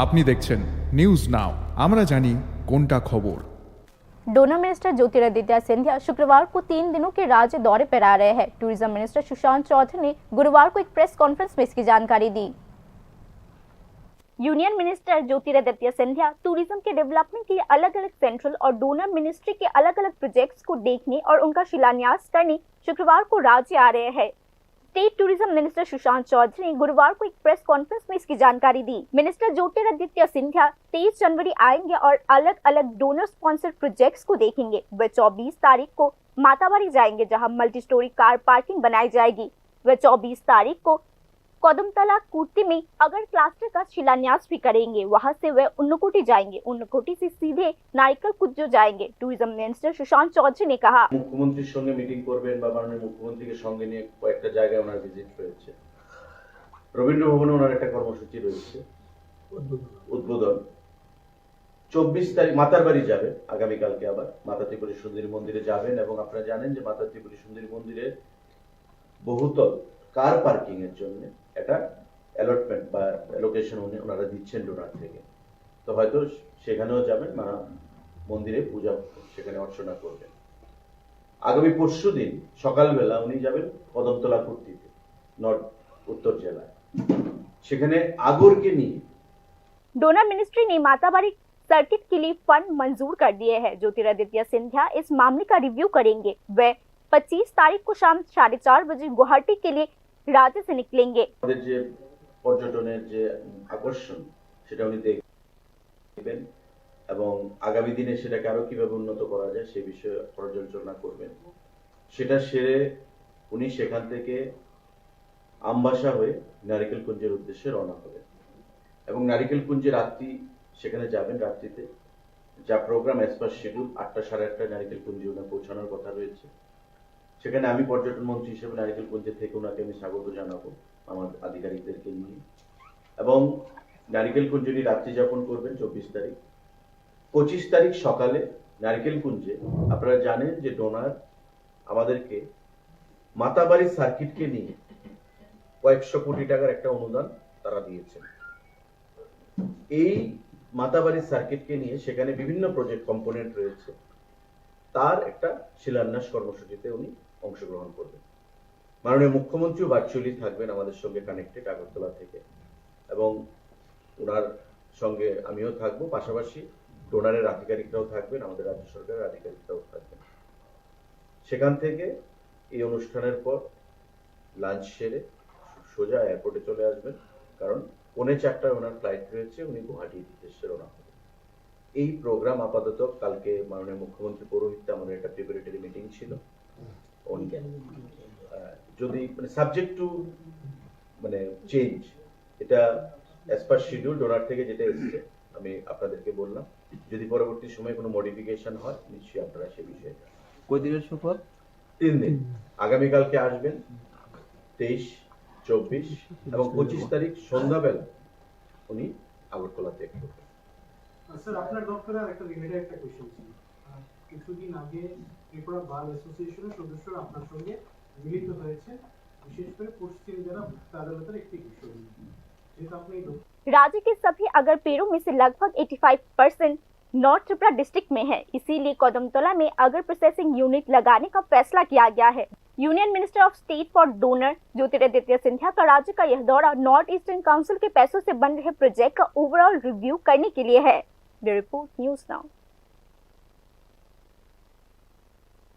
আপনি দেখছেন news now, আমরা জানি কোনটা খবর। डोनर मिनिस्टर ज्योतिरादित्य सिंधिया शुक्रवार को 3 दिनों के राज्य दौरे पर आ रहे हैं। टूरिज्म मिनिस्टर सुशांत चौधरी ने गुरुवार को एक प्रेस कॉन्फ्रेंस में इसकी जानकारी दी। Union minister Jyotiraditya Scindia tourism के डेवलपमेंट के लिए अलग अलग सेंट्रल और डोनर मिनिस्ट्री के अलग अलग प्रोजेक्ट्स को देखने और उनका शिलान्यास करने शुक्रवार को राज्य आ रहे हैं। State tourism minister Sushant Chaudhary ने गुरुवार को एक प्रेस कॉन्फ्रेंस में इसकी जानकारी दी। मिनिस्टर ज्योतिरादित्य सिंधिया 23 जनवरी आएंगे और अलग अलग डोनर स्पॉन्सर्ड प्रोजेक्ट्स को देखेंगे। वे 24 तारीख को माताबारी जाएंगे, जहां मल्टी स्टोरी कार पार्किंग बनाई जाएगी। वे 24 तारीख को कदमतला कुर्ती में अगर क्लस्टर का शिलान्यास भी करेंगे। वहां से वे उन्नकोटी जाएंगे, उन्नकोटी से सीधे नारिकल कुज्जो जाएंगे। टूरिज्म मिनिस्टर सुशांत चौधरी ने कहा, মুখ্যমন্ত্রীর সঙ্গে মিটিং করবেন বা মাননীয় মুখ্যমন্ত্রীকে সঙ্গে নিয়ে কয়েকটা জায়গায় ওনার ভিজিট রয়েছে। রবীন্দ্র ভবনে ওনার একটা কর্মসূচি রয়েছে উদ্বোধন। 24 তারিখ মাতারবাড়ি যাবেন, আগামীকালকে আবার মাতা ত্রিপুরী সুন্দরী মন্দিরে যাবেন এবং আপনারা জানেন যে মাতা ত্রিপুরী সুন্দরী মন্দিরের বহুতল কার পার্কিং এর জন্য একটা অ্যালটমেন্ট বা অ্যালোকেশন ওনারা দিচ্ছেন ডোনার থেকে। তো হয়তো সেখানেও যাবেন, মা মন্দিরে পূজা সেখানে অর্চনা করবেন। আগামী পরশুদিন সকালবেলা উনি যাবেন কদমতলা কুর্তিতে, উত্তর জেলায়, সেখানে আগরকে নিয়ে। डोनर मिनिस्ट्री ने माताबारी सर्किट के लिए फंड मंजूर कर दिए हैं। ज्योतिरादित्य सिंधिया इस मामले का रिव्यू करेंगे। वे 25 तारीख को शाम 4:30 बजे गुवाहाटी के लिए राज्य से निकलेंगे। আমাদের যে পর্যটনের যে আকর্ষণ সেটা উনি দেখবেন এবং আগামী দিনে সেটাকে আরো কিভাবে উন্নত করা যায় সে বিষয়ে পর্যালোচনা করবেন। সেটা সেরে উনি সেখান থেকে আমবাসা হয়ে নারিকেল কুঞ্জের উদ্দেশ্যে রওনা হবেন এবং নারিকেল কুঞ্জে রাত্রি সেখানে যাবেন। রাত্রিতে যা প্রোগ্রাম অ্যাজ পার শিডিউল 8টা সাড়ে 8টায় নারিকেল কুঞ্জে উনি পৌঁছানোর কথা রয়েছে। সেখানে আমি পর্যটন মন্ত্রী হিসেবে নারিকেল কুঞ্জে থেকে ওনাকে আমি স্বাগত জানাবো আমার আধিকারিকদেরকে নিয়ে এবং নারিকেল কুঞ্জে রাত্রি যাপন করবেন 24 তারিখ। 25 তারিখ সকালে নারিকেল কুঞ্জে আপনারা জানেন যে ডোনার আমাদেরকে মাতাবাড়ি সার্কিটকে নিয়ে কয়েকশো কোটি টাকার একটা অনুদান তারা দিয়েছেন। এই মাতাবাড়ি সার্কিটকে নিয়ে সেখানে বিভিন্ন প্রজেক্ট কম্পোনেন্ট রয়েছে, তার একটা শিলান্যাস কর্মসূচিতে উনি অংশগ্রহণ করবেন। মাননীয় মুখ্যমন্ত্রীও ভার্চুয়ালি থাকবেন আমাদের সঙ্গে কানেক্টেড আগরতলা থেকে এবং ওনার সঙ্গে আমিও থাকবো। পাশাপাশি ডোনারের আধিকারিকরাও থাকবেন, আমাদের রাজ্য সরকারের আধিকারিকরাও থাকবেন। সেখান থেকে এই অনুষ্ঠানের পর লাঞ্চ সেরে সোজা এয়ারপোর্টে চলে আসবেন, কারণ 4:45 ওনার ফ্লাইট রয়েছে, উনি গুয়াহাটির উদ্দেশ্যে রওনা হবেন। এই প্রোগ্রাম আপাতত কালকে মাননীয় মুখ্যমন্ত্রী পৌরোহিত্যে আমাদের একটা প্রিপারেটরি মিটিং ছিল। যদি মানে সাবজেক্ট টু মানে চেঞ্জ, এটা অ্যাজ পার শিডিউল ডোনার থেকে যেটা এসেছে আমি আপনাদেরকে বললাম। যদি পরবর্তী সময়ে কোনো মডিফিকেশন হয় নিশ্চয়ই আপনারা সে বিষয়ে। কয় দিনের সফর? 3 দিন। আগামীকালকে আসবেন 23, 24 এবং 25 তারিখ সন্ধ্যাবেলা উনি আগরতলা ত্যাগ করবেন। স্যার, আপনার দপ্তরে একটা রিলেটেড একটা কোশ্চেন ছিল। কিছুদিন আগে ত্রিপুরা বার অ্যাসোসিয়েশনের সদস্যরা আপনার সঙ্গে মিলিত হয়েছে, বিশেষ করে পশ্চিম জেলা আদালতের একটি বিষয় নিয়ে। যেটা আপনি राज्य के सभी अगर पेड़ों में से लगभग 85% नॉर्थ त्रिपुरा डिस्ट्रिक्ट में है, इसीलिए कदमतला में अगर प्रोसेसिंग यूनिट लगाने का फैसला किया गया है। Union minister of state for donor Jyotiraditya Scindia का राज्य का यह दौरा नॉर्थ ईस्टर्न काउंसिल के पैसों से बन रहे प्रोजेक्ट का ओवरऑल रिव्यू करने के लिए है। Bureau report, news now.